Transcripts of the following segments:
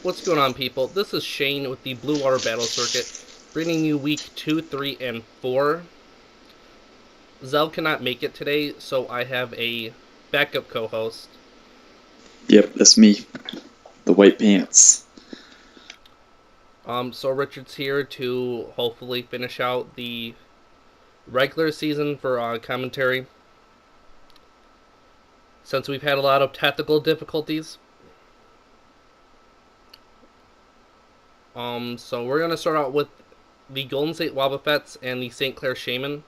What's going on, people? This is Shane with the Blue Water Battle Circuit, bringing you week 2, 3, and 4. Zell cannot make it today, so I have a backup co-host. Yep, that's me. The white pants. So Richard's here to hopefully finish out the regular season for commentary. Since we've had a lot of technical difficulties. So we're going to start out with the Golden State Wobbuffets and the St. Clair Shaman.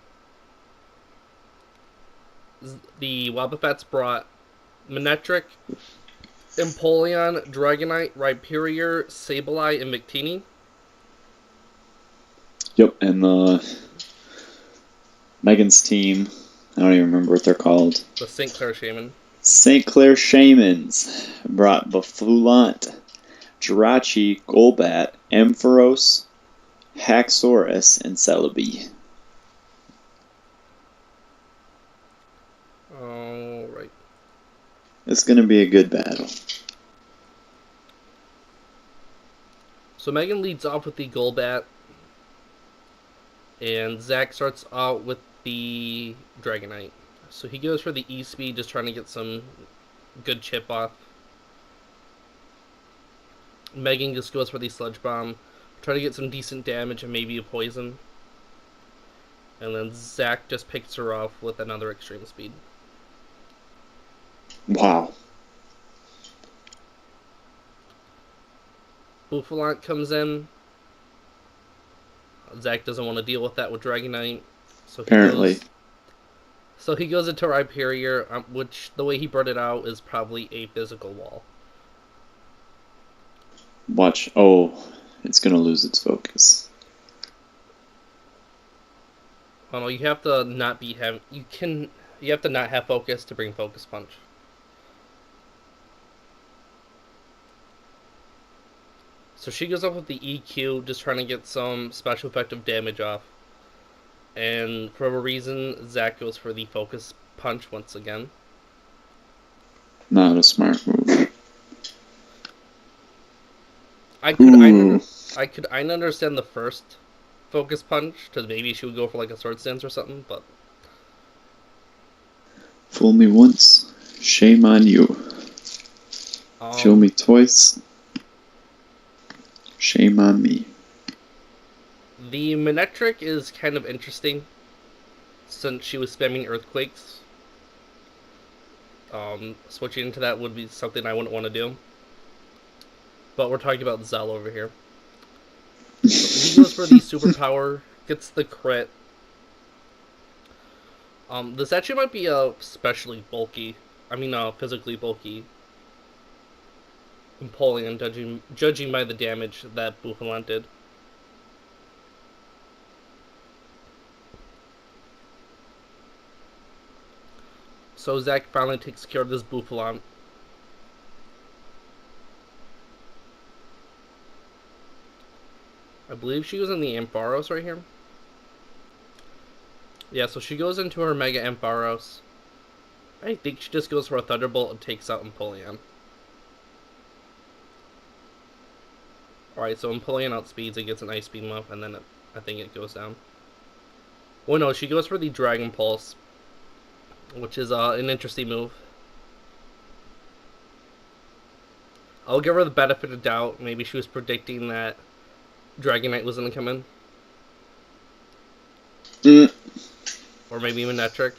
The Wobbuffets brought Manectric, Empoleon, Dragonite, Rhyperior, Sableye, and Victini. Yep, and Megan's team, I don't even remember what they're called. The St. Clair Shaman. St. Clair Shamans brought Baffulant, Jirachi, Golbat, Ampharos, Haxorus, and Celebi. Alright. It's going to be a good battle. So Megan leads off with the Golbat. And Zach starts out with the Dragonite. So he goes for the E-Speed, just trying to get some good chip off. Megan just goes for the Sludge Bomb, try to get some decent damage and maybe a poison. And then Zach just picks her off with another Extreme Speed. Wow. Bouffalant comes in. Zach doesn't want to deal with that with Dragonite. So he goes into Rhyperior, which the way he brought it out is probably a physical wall. Watch. Oh, it's going to lose its focus. Oh no, you have to not be having... You have to not have focus to bring Focus Punch. So she goes up with the EQ, just trying to get some special effective damage off. And for whatever reason, Zach goes for the Focus Punch once again. Not a smart move. I could understand the first Focus Punch, because maybe she would go for like a Sword Stance or something, but... Fool me once, shame on you. Fool me twice, shame on me. The Manectric is kind of interesting, since she was spamming Earthquakes. Switching into that would be something I wouldn't want to do. But we're talking about Zell over here. So he goes for the Superpower, gets the crit. This actually might be a physically bulky Empoleon, judging by the damage that Bouffalant did. So Zach finally takes care of this Bouffalant. I believe she was in the Ampharos right here. Yeah, so she goes into her Mega Ampharos. I think she just goes for a Thunderbolt and takes out Empoleon. Alright, so Empoleon outspeeds, it gets an Ice Beam up, and then I think it goes down. Oh no, she goes for the Dragon Pulse, which is an interesting move. I'll give her the benefit of doubt. Maybe she was predicting that Dragonite was going to come in. Or maybe Manectric.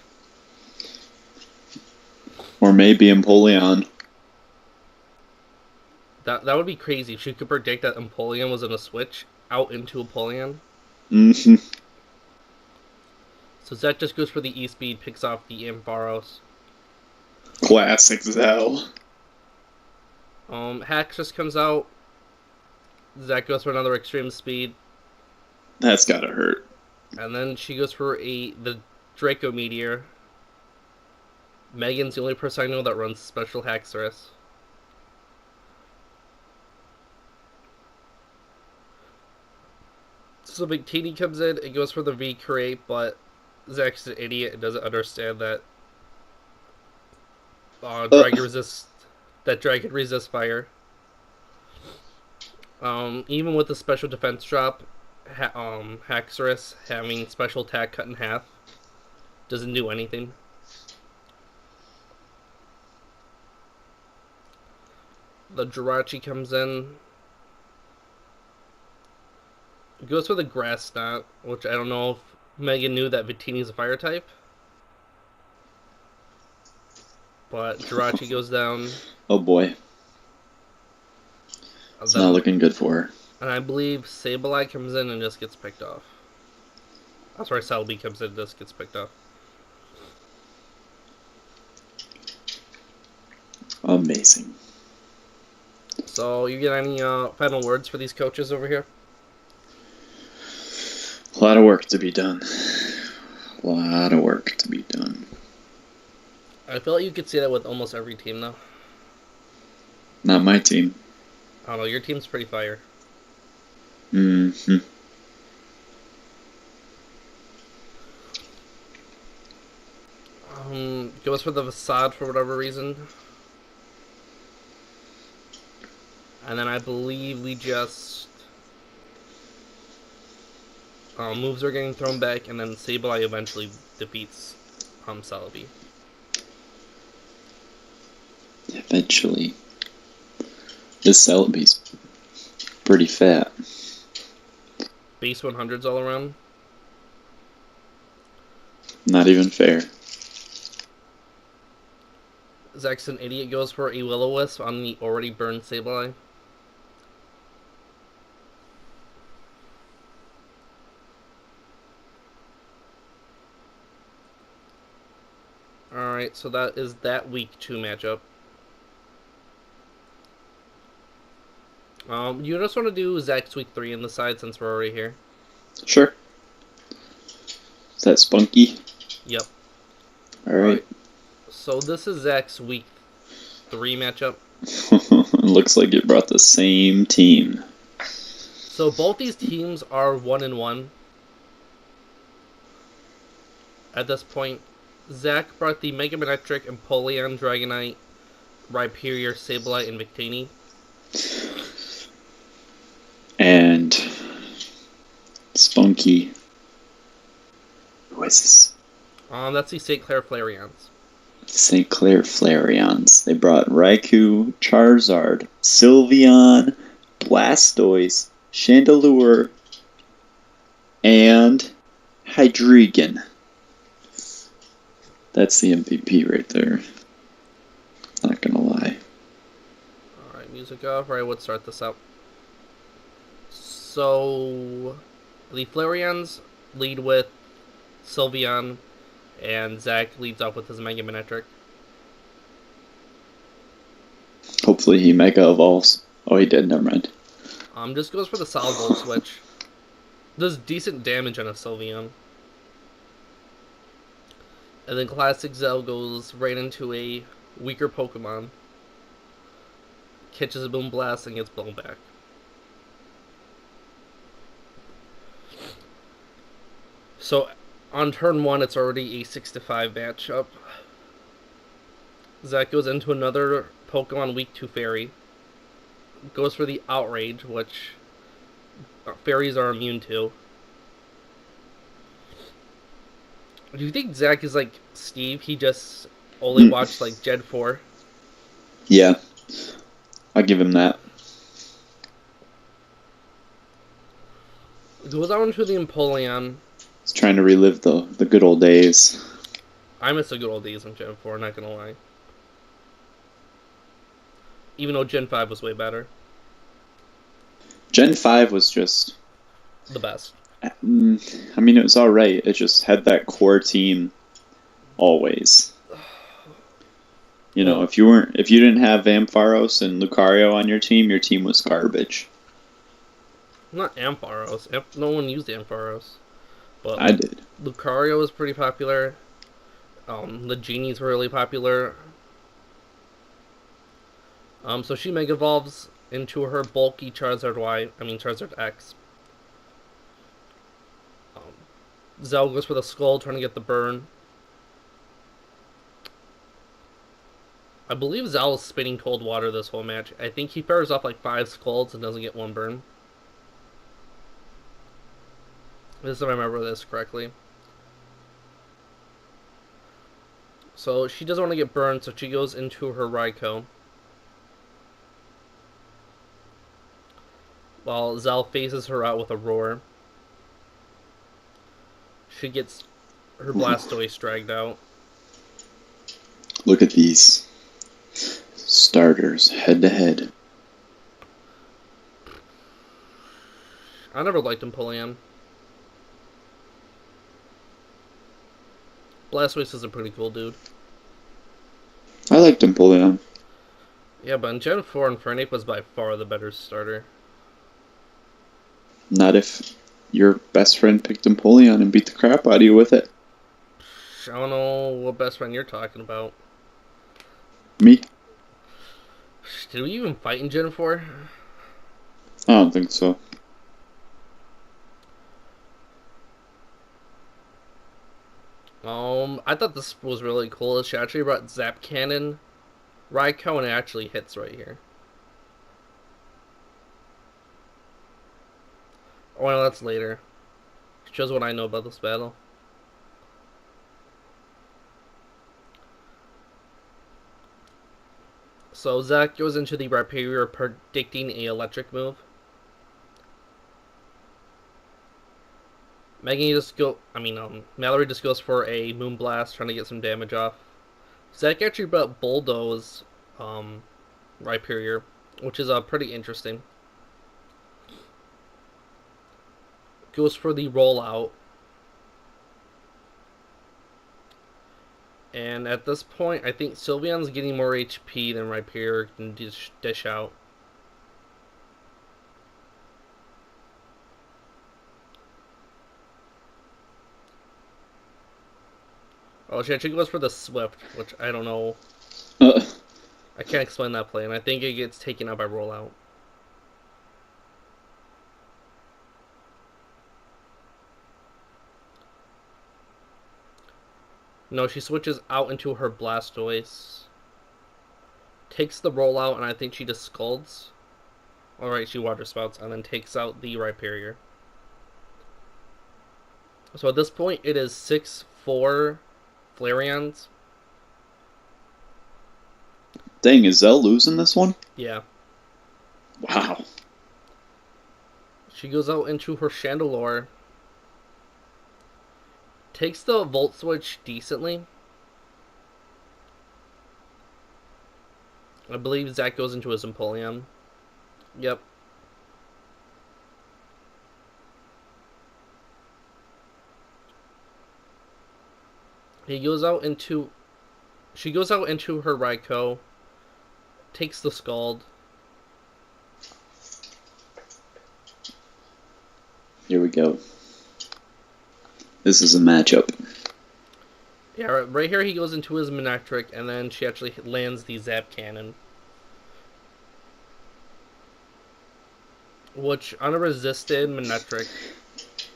Or maybe Empoleon. That would be crazy if she could predict that Empoleon was going to switch out into Empoleon. So Zach just goes for the E-Speed, picks off the Ampharos. Classic Zell. Hax just comes out. Zach goes for another Extreme Speed. That's gotta hurt. And then she goes for the Draco Meteor. Megan's the only person I know that runs Special Haxorus. So Victini comes in, it goes for the V-Create, but Zach's an idiot and doesn't understand that Dragon resist fire. Even with the special defense drop, Haxorus having special attack cut in half doesn't do anything. The Jirachi comes in. It goes for the Grass Knot, which I don't know if Megan knew that Victini's a fire type. But Jirachi goes down. Oh boy. It's not looking good for her. And I believe Sableye comes in and just gets picked off. I'm sorry, Celebi comes in and just gets picked off. Amazing. So, you get any final words for these coaches over here? A lot of work to be done. A lot of work to be done. I feel like you could see that with almost every team, though. Not my team. I don't know, your team's pretty fire. Mm-hmm. Goes for the Facade for whatever reason. And then I believe we just... moves are getting thrown back, and then Sableye eventually defeats Celebi. Eventually. This Celebi's pretty fat. Base 100s all around. Not even fair. Zach's an idiot, goes for a Will-O-Wisp on the already burned Sableye. Alright, so that is that week 2 matchup. You just want to do Zach's week 3 in the side since we're already here? Sure. Is that Spunky? Yep. Alright. So this is Zach's week 3 matchup. Looks like you brought the same team. So both these teams are 1-1. At this point, Zach brought the Mega Manectric, Empoleon, Dragonite, Rhyperior, Sableye, and Victini. And Spunky. Who is this? That's the St. Clair Flareons. St. Clair Flareons. They brought Raikou, Charizard, Sylveon, Blastoise, Chandelure, and Hydreigon. That's the MVP right there. Not gonna lie. Alright, music off. Alright, let's start this out. So, the Flareons lead with Sylveon, and Zach leads off with his Mega Manectric. Hopefully he Mega Evolves. Oh, he did, never mind. Just goes for the Solid Gold switch. Does decent damage on a Sylveon. And then Classic Zell goes right into a weaker Pokemon. Catches a Boom Blast and gets blown back. So, on turn 1, it's already a 6-5 matchup. Zach goes into another Pokemon Week 2 Fairy. Goes for the Outrage, which fairies are immune to. Do you think Zach is like Steve? He just only watched like Gen 4? Yeah. I'll give him that. Goes on to the Empoleon. He's trying to relive the good old days. I miss the good old days in Gen 4, not gonna lie. Even though Gen 5 was way better. Gen 5 was just... the best. I mean, it was alright. It just had that core team always. You know, if you didn't have Ampharos and Lucario on your team was garbage. Not Ampharos. No one used Ampharos. But I did. Lucario was pretty popular. The Genies were really popular. So she Mega Evolves into her bulky Charizard X. Zell goes for the Skull, trying to get the burn. I believe Zal is spitting cold water this whole match. I think he fires off like 5 scolds and doesn't get 1 burn. If I remember this correctly. So she doesn't want to get burned, so she goes into her Raikou. While Zal phases her out with a roar. She gets her Blastoise dragged out. Look at these starters head to head. I never liked Empoleon. Blastoise is a pretty cool dude. I liked Empoleon. Yeah, but in Gen 4, Infernape was by far the better starter. Not if your best friend picked Empoleon and beat the crap out of you with it. I don't know what best friend you're talking about. Me? Did we even fight in Gen 4? I don't think so. I thought this was really cool. She actually brought Zap Cannon, Raikou, and it actually hits right here. Oh, well, that's later. Shows what I know about this battle. So Zach goes into the Rhyperior predicting a electric move. Mallory just goes for a Moonblast, trying to get some damage off. Zach actually brought Bulldoze Rhyperior, which is pretty interesting. Goes for the rollout. And at this point, I think Sylveon's getting more HP than Rhyperior can dish out. Oh, she actually goes for the Swift, which I don't know. I can't explain that play, and I think it gets taken out by rollout. No, she switches out into her Blastoise. Takes the rollout, and I think she just Scalds. Alright, she Water Spouts, and then takes out the Rhyperior. So at this point, it is 6-4 Flareons. Dang, is Zell losing this one? Yeah. Wow. She goes out into her Chandelure. Takes the Volt Switch decently. I believe Zach goes into his Empoleon. Yep. She goes out into her Raikou. Takes the Scald. Here we go. This is a matchup. Yeah, right here he goes into his Manectric, and then she actually lands the Zap Cannon. Which, on a resisted Manectric...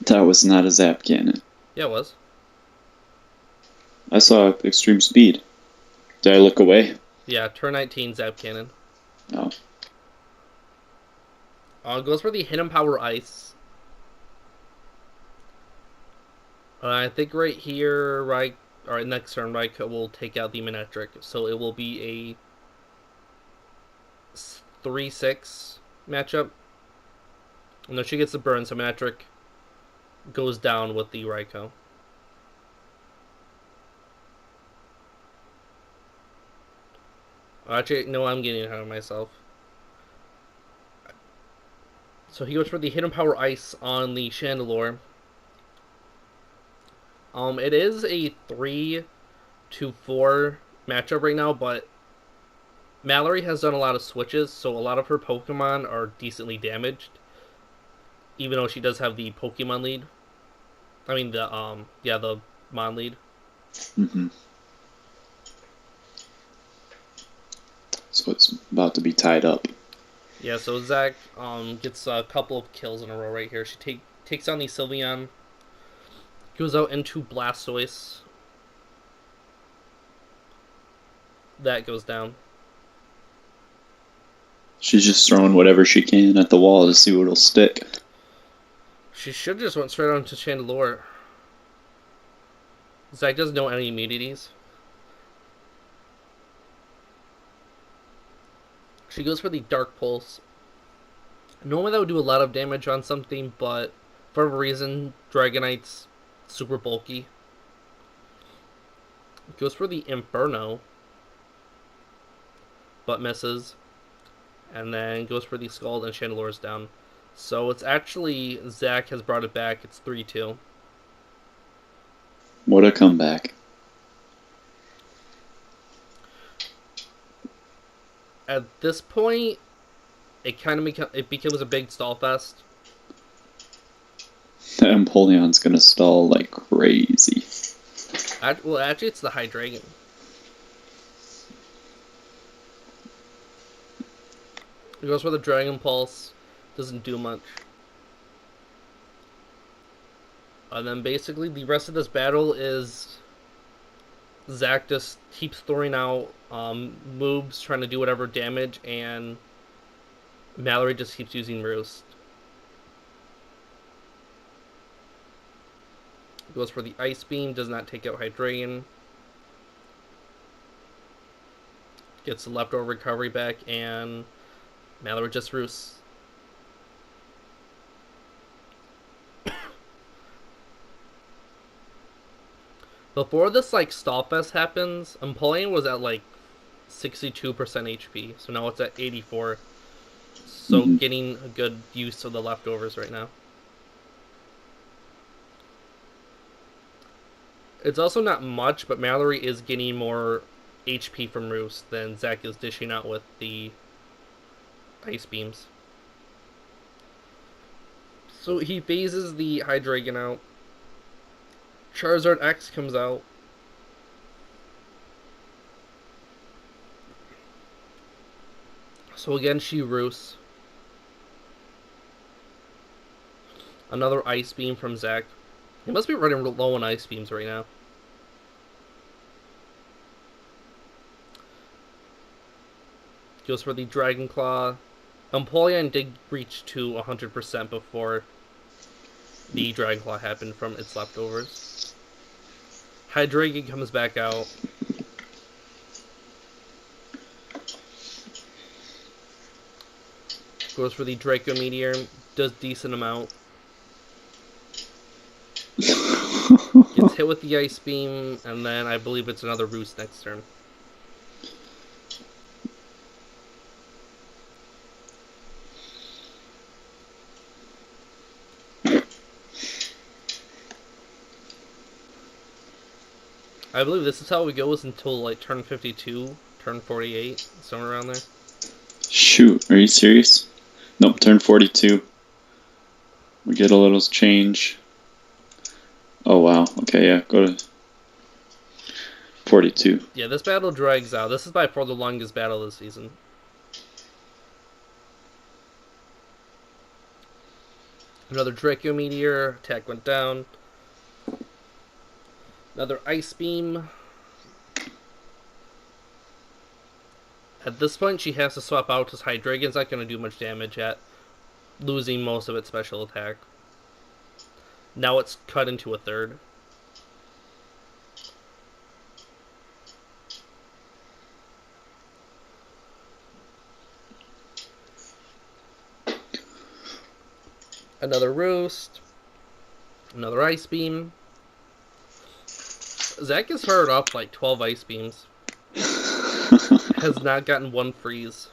That was not a Zap Cannon. Yeah, it was. I saw extreme speed. Did I look away? Yeah, turn 19 Zap Cannon. No. Goes for the Hidden Power Ice. I think right here, next turn, Raikou will take out the Manectric, so it will be a 3-6 matchup. And then she gets the burn, so Manectric goes down with the Raikou. Actually, no, I'm getting ahead of myself. So he goes for the Hidden Power Ice on the Chandelure. It is a 3-4 matchup right now, but Mallory has done a lot of switches, so a lot of her Pokemon are decently damaged. Even though she does have the Pokemon lead. I mean, the Mon lead. Mm-hmm. So it's about to be tied up. Yeah, so Zach gets a couple of kills in a row right here. She takes on the Sylveon. Goes out into Blastoise. That goes down. She's just throwing whatever she can at the wall to see what'll stick. She should have just went straight on to Chandelure. Zach doesn't know any immunities. She goes for the Dark Pulse. Normally that would do a lot of damage on something, but for whatever reason, Dragonite's super bulky. Goes for the Inferno, but misses. And then goes for the Scald, and Chandelure's down. So it's actually, Zach has brought it back. It's 3-2. What a comeback. At this point, it becomes a big stall fest. That Empoleon's gonna stall like crazy. Well, actually, it's the Hydreigon. It goes for the Dragon Pulse. Doesn't do much. And then basically the rest of this battle is Zach just keeps throwing out moves, trying to do whatever damage, and Mallory just keeps using Roost. Goes for the Ice Beam, does not take out Hydreigon. Gets the leftover recovery back, and Mallory just Roosts. Before this stall fest happens, Empoleon was at 62% HP, so now it's at 84. So getting a good use of the leftovers right now. It's also not much, but Mallory is getting more HP from Roost than Zach is dishing out with the Ice Beams. So he phases the Hydreigon out. Charizard X comes out. So again, she Roosts. Another Ice Beam from Zach. He must be running low on Ice Beams right now. Goes for the Dragon Claw. Empoleon did reach to 100% before the Dragon Claw happened from its leftovers. Hydreigon comes back out. Goes for the Draco Meteor. Does decent amount. Gets hit with the Ice Beam, and then I believe it's another Roost next turn. I believe this is how it goes until turn 52, turn 48, somewhere around there. Shoot, are you serious? Nope, turn 42. We get a little change. Oh wow, okay, yeah, go to 42. Yeah, this battle drags out. This is by far the longest battle this season. Another Draco Meteor, attack went down. Another Ice Beam. At this point, she has to swap out because Hydreigon's not going to do much damage at losing most of its special attack. Now it's cut into a third. Another Roost. Another Ice Beam. Zach has fired off 12 Ice Beams. Has not gotten one freeze.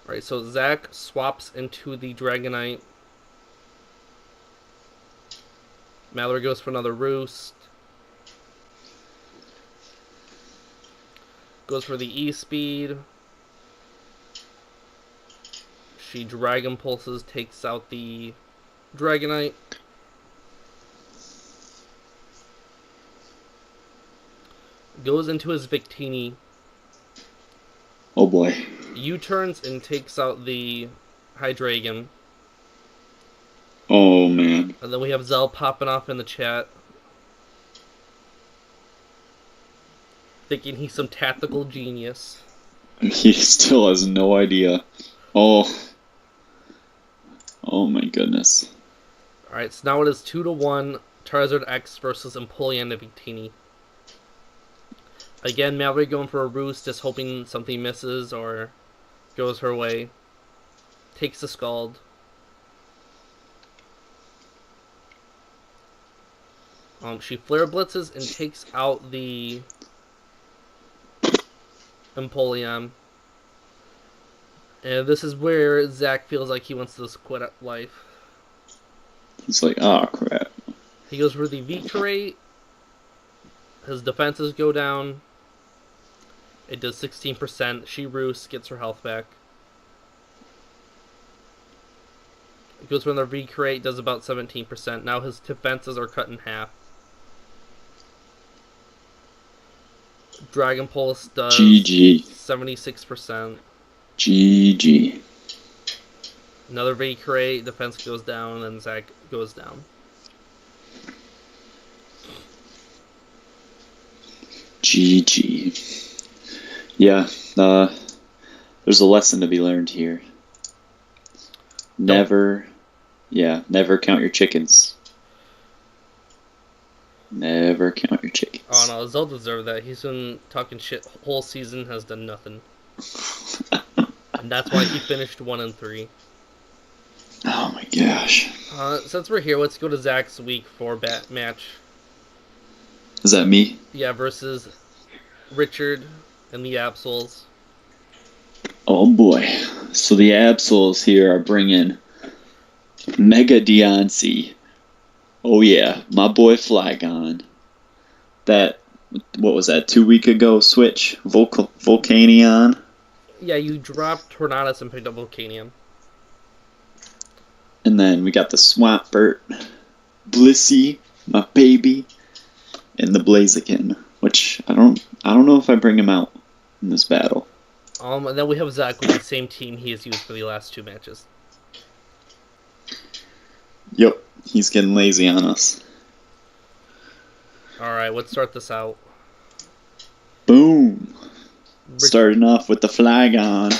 Alright, so Zach swaps into the Dragonite. Mallory goes for another Roost. Goes for the E-Speed. She Dragon Pulses, takes out the Dragonite. Goes into his Victini. Oh boy. U-turns and takes out the Hydreigon. Oh man. And then we have Zell popping off in the chat. thinking he's some tactical genius. He still has no idea. Oh. Oh my goodness. Alright, so now it is 2-1 Charizard X versus Empoleon and Victini. Again, Mallory going for a roost, just hoping something misses or goes her way. Takes the Scald. She Flare Blitzes and takes out the Empoleon. And this is where Zach feels like he wants to just quit life. He's like, oh crap. He goes for the V-Crate. His defenses go down. It does 16%. She roosts, gets her health back. It goes for another V-Crate, does about 17%. Now his defenses are cut in half. Dragon Pulse does GG. 76%. GG. Another V-Crate, defense goes down, and Zach goes down. GG. Yeah, there's a lesson to be learned here. Never count your chickens. Never count your chickens. Oh no, Zell deserved that. He's been talking shit whole season, has done nothing. And that's why he finished 1-3. Oh my gosh. Since we're here, let's go to Zach's week 4 match. Is that me? Yeah, versus Richard and the Absols. Oh boy. So the Absols here are bringing Mega Deontay. Oh yeah, my boy Flygon. That, what was that, 2 weeks ago switch? Volcanion? Yeah, you dropped Tornadus and picked up Volcanion. And then we got the Swampert, Blissey, my baby, and the Blaziken, which I don't know if I bring him out in this battle. And then we have Zach with the same team he has used for the last 2 matches. Yep, he's getting lazy on us. Alright, let's start this out. Boom! Starting off with the Flygon.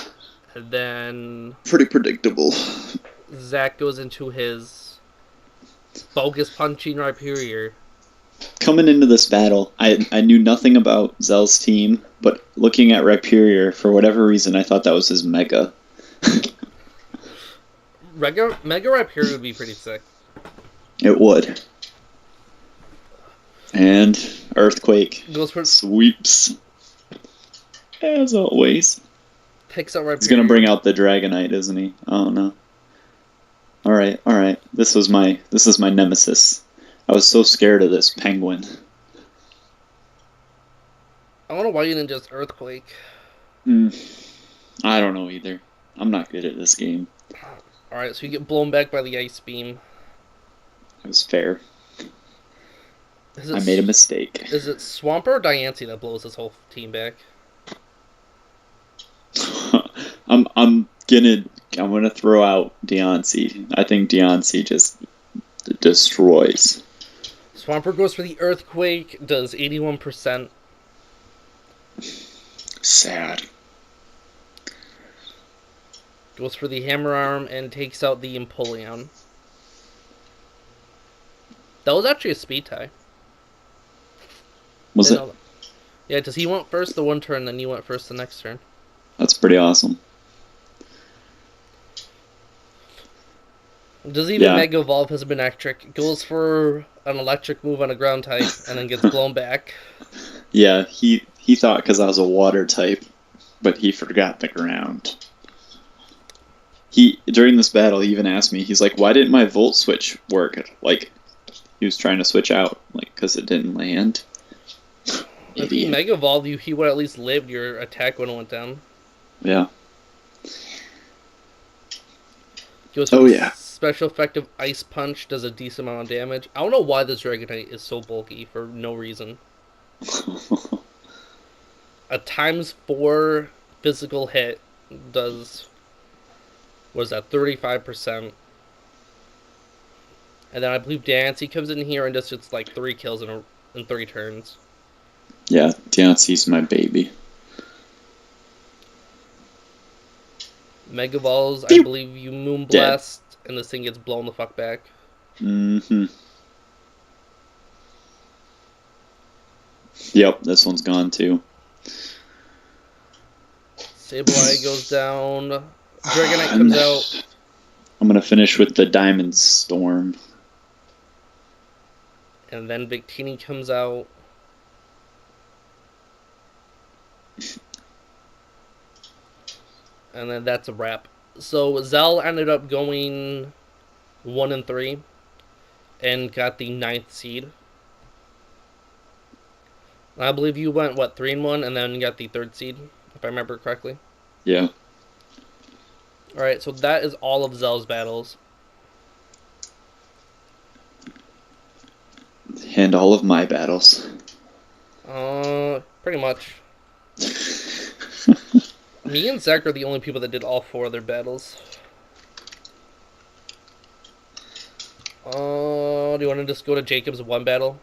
And then Pretty predictable. Zach goes into his bogus punching Rhyperior. Coming into this battle, I knew nothing about Zell's team, but looking at Rhyperior, for whatever reason, I thought that was his Mega. Mega Rhyperior would be pretty sick. It would. And Earthquake Goes for sweeps. As always. Takes out Rhyperior. He's gonna bring out the Dragonite, isn't he? Oh no. Alright. This is my nemesis. I was so scared of this penguin. I don't know why you didn't just Earthquake. I don't know either. I'm not good at this game. Alright, so you get blown back by the Ice Beam. It was fair. I made a mistake. Is it Swampert or Diancie that blows his whole team back? I'm gonna throw out Deontay. I think Deontay just destroys. Swampert goes for the Earthquake, does 81%. Sad. Goes for the Hammer Arm and takes out the Empoleon. That was actually a speed tie. Was it? Yeah, because he went first the one turn, then you went first the next turn. That's pretty awesome. Does even Mega Evolve has been electric. Goes for an electric move on a ground type and then gets blown back. Yeah, he thought because I was a water type, but he forgot the ground. During this battle, he even asked me, he's like, why didn't my Volt Switch work? Like, he was trying to switch out, like, because it didn't land. If he Mega Evolved you, he would at least lived. Your attack would have went down. Yeah. Goes for special effective Ice Punch, does a decent amount of damage. I don't know why this Dragonite is so bulky for no reason. A ×4 physical hit does, what is that, 35%. And then I believe Diancie comes in here and does just like 3 kills in 3 turns. Yeah, Deontay's my baby. Mega Balls, I Pew! believe you Moonblast, Dead. and this thing gets blown the fuck back. Mm-hmm. Yep, this one's gone too. Sableye goes down. Dragonite comes out. I'm gonna finish with the Diamond Storm. And then Victini comes out. And then that's a wrap. So Zell ended up going 1-3 and got the 9th seed. I believe you went 3-1 and then got the 3rd seed, if I remember correctly. Yeah. Alright, so that is all of Zell's battles. And all of my battles. Pretty much. Me and Zach are the only people that did all 4 of their battles. Do you want to just go to Jacob's 1 battle?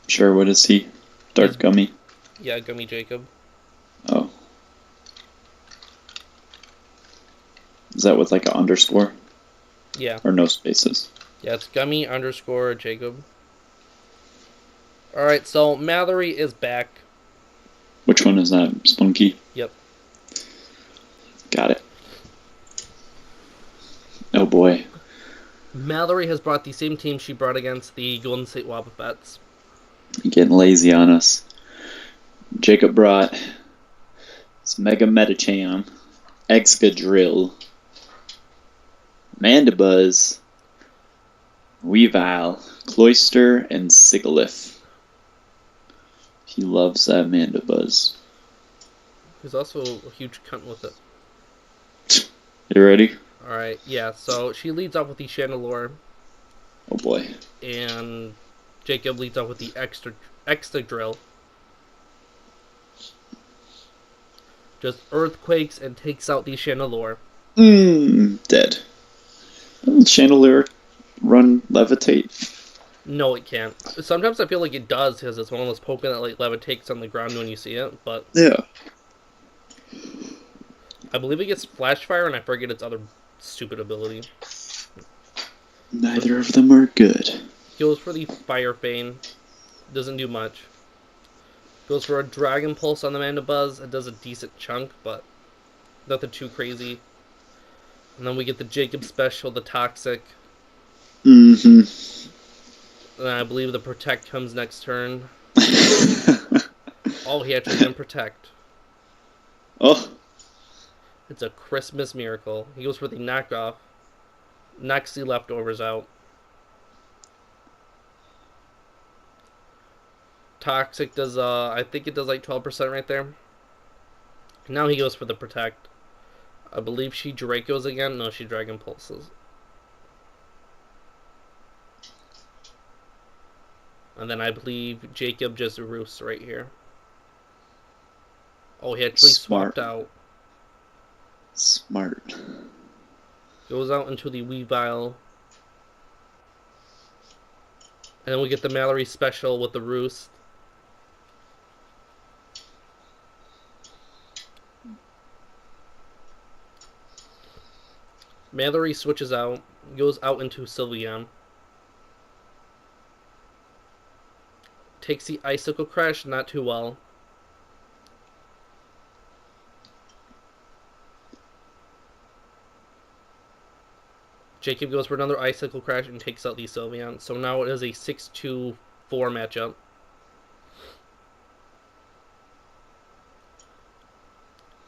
Sure, what is he? Dark Gummy? Yeah, Gummy Jacob. Oh. Is that with like an underscore? Yeah. Or no spaces? Yeah, it's Gummy _ Jacob. Alright, so Mallory is back. Which one is that? Spunky? Yep. Got it. Oh boy. Mallory has brought the same team she brought against the Golden State Wobbuffets. Getting lazy on us. Jacob brought some Mega Metacham, Excadrill, Mandibuzz, Weavile, Cloyster, and Sigilyph. He loves that Mandibuzz. He's also a huge cunt with it. You ready? Alright, yeah, so she leads off with the Chandelure, Oh boy. and Jacob leads off with the Excadrill. Just earthquakes and takes out the Chandelure. Dead. Doesn't Chandelier run Levitate? No, it can't. Sometimes I feel like it does, because it's one of those Pokemon that like levitates on the ground when you see it, but Yeah. I believe it gets Flash Fire, and I forget its other stupid ability. Neither of them are good. Goes for the Fire Fane. Doesn't do much. Goes for a Dragon Pulse on the Mandibuzz. It does a decent chunk, but nothing too crazy. And then we get the Jacob special, the Toxic. Mm-hmm. And I believe the Protect comes next turn. Oh, he actually didn't Protect. Oh. It's a Christmas miracle. He goes for the knockoff. Knocks the leftovers out. Toxic does, I think it does like 12% right there. Now he goes for the Protect. I believe she Dracos again. No, she Dragon Pulses. And then I believe Jacob just roosts right here. Oh, he actually swapped out. Smart. Goes out into the Weavile. And then we get the Mallory special with the Roost. Mallory switches out. Goes out into Sylveon. Takes the Icicle Crash, not too well. Jacob goes for another Icicle Crash and takes out the Sylveon. So now it is a 6-2-4 matchup.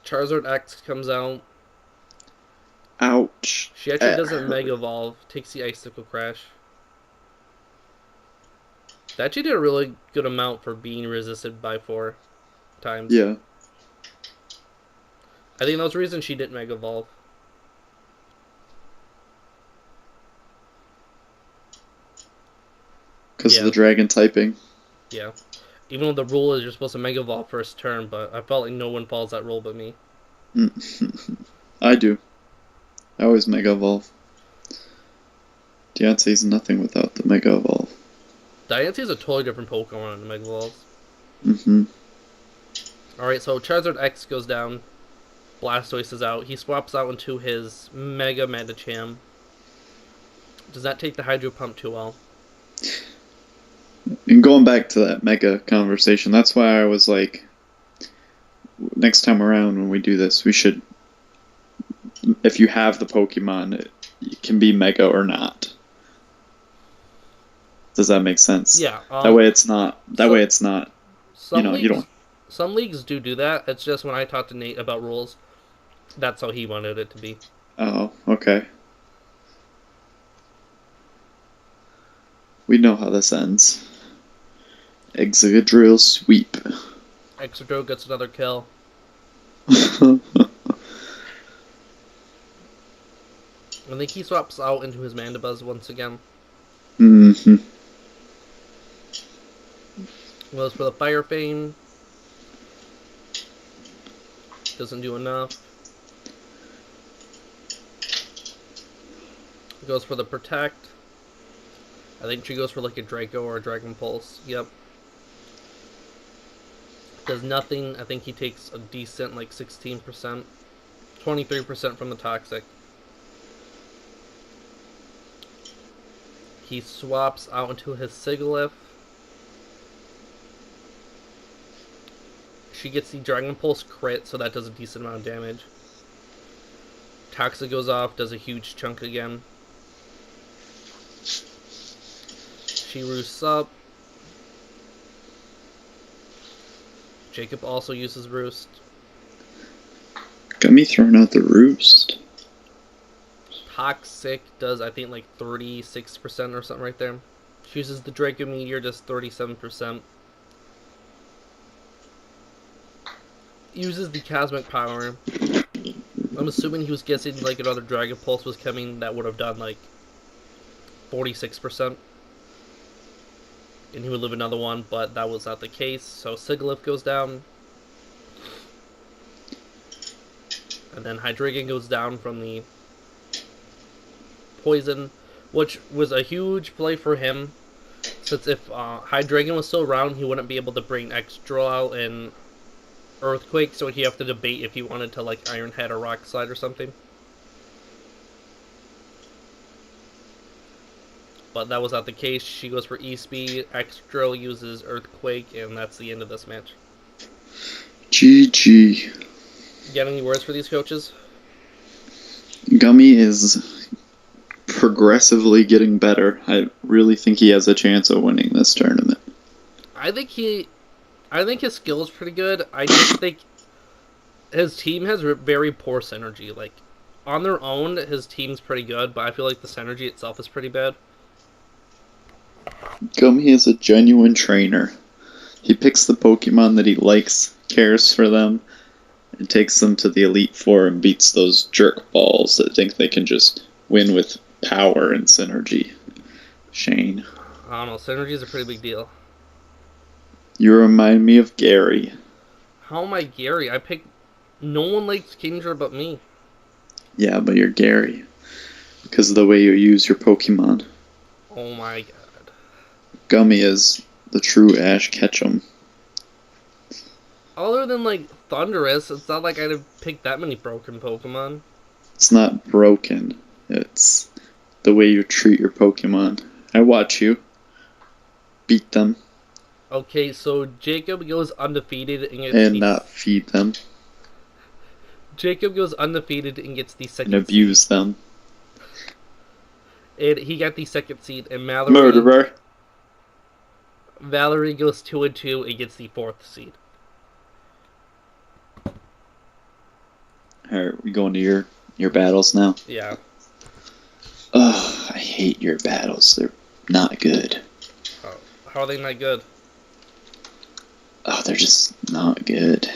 Charizard X comes out. Ouch. She actually doesn't Mega Evolve. Takes the Icicle Crash. That actually did a really good amount for being resisted by 4 times. Yeah. I think that was the reason she didn't Mega Evolve. Because of the dragon typing. Yeah. Even though the rule is you're supposed to Mega Evolve first turn, but I felt like no one follows that rule but me. I do. I always Mega Evolve. Deontay's nothing without the Mega Evolve. Diancie is a totally different Pokemon in the Mega Evolves. Mm-hmm. Alright, so Charizard X goes down. Blastoise is out. He swaps out into his Mega Medicham. Does not take the Hydro Pump too well. And going back to that Mega conversation, that's why I was like, next time around when we do this, we should, if you have the Pokemon, it can be Mega or not. Does that make sense? Yeah. That way it's not. That way it's not. You know, you don't. Some leagues do that. It's just when I talked to Nate about rules, that's how he wanted it to be. Oh, okay. We know how this ends. Excadrill sweep. Excadrill gets another kill. I think he swaps out into his Mandibuzz once again. Mm-hmm. Goes for the Fire Fang. Doesn't do enough. Goes for the Protect. I think she goes for like a Draco or a Dragon Pulse. Yep. Does nothing. I think he takes a decent like 16%. 23% from the Toxic. He swaps out into his Sigilyph. She gets the Dragon Pulse crit, so that does a decent amount of damage. Toxic goes off, does a huge chunk again. She roosts up. Jacob also uses Roost. Got me throwing out the Roost. Toxic does, I think, like 36% or something right there. She uses the Draco Meteor, does 37%. Uses the Cosmic Power. I'm assuming he was guessing like another Dragon Pulse was coming that would have done like 46%. And he would live another one, but that was not the case. So Sigilyph goes down. And then Hydreigon goes down from the poison, which was a huge play for him. Since if Hydreigon was still around, he wouldn't be able to bring Excadrill out and Earthquake, so he'd have to debate if he wanted to like Iron Head or Rock Slide or something. But that was not the case. She goes for E-Speed, Excadrill uses Earthquake, and that's the end of this match. GG. Got any words for these coaches? Gummy is progressively getting better. I really think he has a chance of winning this tournament. I think his skill is pretty good. I just think his team has very poor synergy. Like, on their own, his team's pretty good, but I feel like the synergy itself is pretty bad. Gummy is a genuine trainer. He picks the Pokemon that he likes, cares for them, and takes them to the Elite Four and beats those jerk balls that think they can just win with power and synergy. Shane. I don't know, synergy is a pretty big deal. You remind me of Gary. How am I Gary? I picked... No one likes Kingdra but me. Yeah, but you're Gary. Because of the way you use your Pokemon. Oh my god. Gummy is the true Ash Ketchum. Other than, like, Thundurus, it's not like I'd have picked that many broken Pokemon. It's not broken. It's the way you treat your Pokemon. I watch you. Beat them. Okay, so Jacob goes undefeated and gets And not feed them. Jacob goes undefeated and gets the second And abuse them. And he got the second seed, and Murderer. Valerie goes 2-2 and gets the fourth seed. Alright, we going to your battles now? Yeah. Ugh, I hate your battles. They're not good. How are they not good? Oh, they're just not good.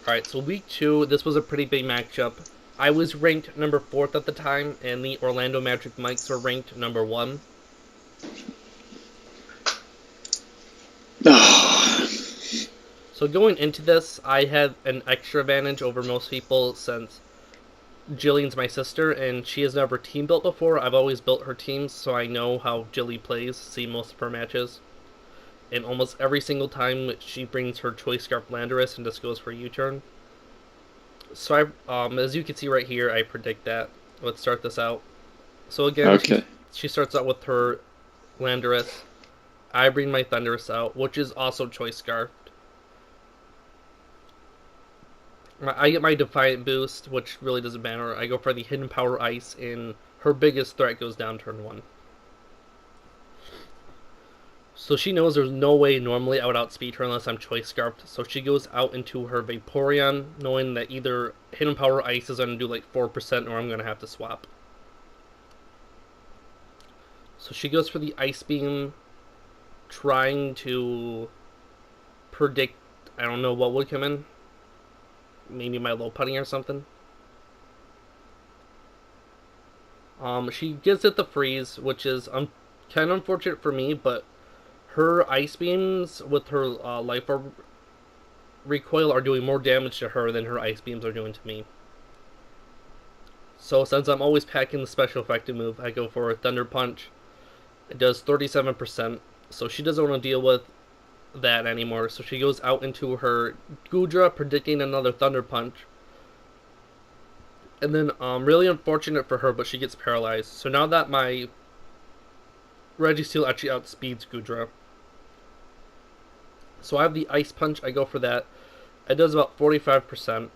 Alright, so week 2, this was a pretty big matchup. I was ranked number 4th at the time, and the Orlando Magic Mikes were ranked number 1. So going into this, I had an extra advantage over most people since Jillian's my sister, and she has never team built before. I've always built her teams, so I know how Jilly plays, see most of her matches. and almost every single time she brings her Choice Scarf Landorus and just goes for a U-turn. So as you can see right here, I predict that. Let's start this out. So again, Okay. she starts out with her Landorus. I bring my Thundurus out, which is also Choice Scarfed. I get my Defiant boost, which really doesn't matter. I go for the Hidden Power Ice, and her biggest threat goes down turn 1. So she knows there's no way normally I would outspeed her unless I'm Choice Scarfed. So she goes out into her Vaporeon, knowing that either Hidden Power Ice is going to do like 4% or I'm going to have to swap. So she goes for the Ice Beam, trying to predict, I don't know what would come in. Maybe my Lopunny or something. She gives it the freeze, which is kind of unfortunate for me, but her Ice Beams with her Life Orb recoil are doing more damage to her than her Ice Beams are doing to me. So since I'm always packing the special effective move, I go for a Thunder Punch. It does 37%, so she doesn't want to deal with that anymore. So she goes out into her Goodra, predicting another Thunder Punch. And then, really unfortunate for her, but she gets paralyzed. So now that my Registeel actually outspeeds Goodra. So I have the Ice Punch, I go for that. It does about 45%.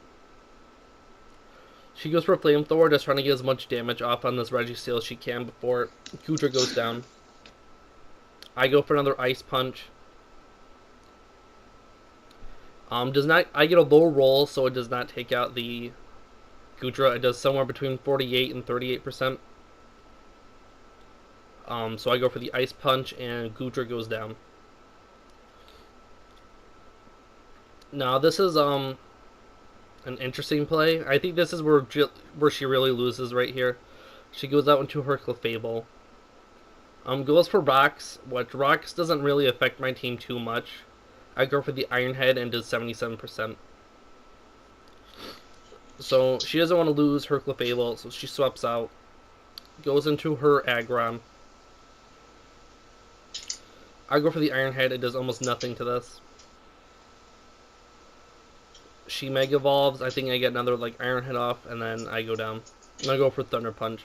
She goes for Flamethrower, just trying to get as much damage off on this Registeel as she can before Goodra goes down. I go for another Ice Punch. I get a low roll, so it does not take out the Goodra. It does somewhere between 48 and 38%. So I go for the Ice Punch, and Goodra goes down. Now this is an interesting play. I think this is where she really loses right here. She goes out into her Clefable. Goes for Rocks, which Rocks doesn't really affect my team too much. I go for the Iron Head and does 77%. So she doesn't want to lose her Clefable, so she swaps out. Goes into her Aggron. I go for the Iron Head, it does almost nothing to this. She Mega Evolves, I think I get another like Iron Head off, and then I go down. And I go for Thunder Punch.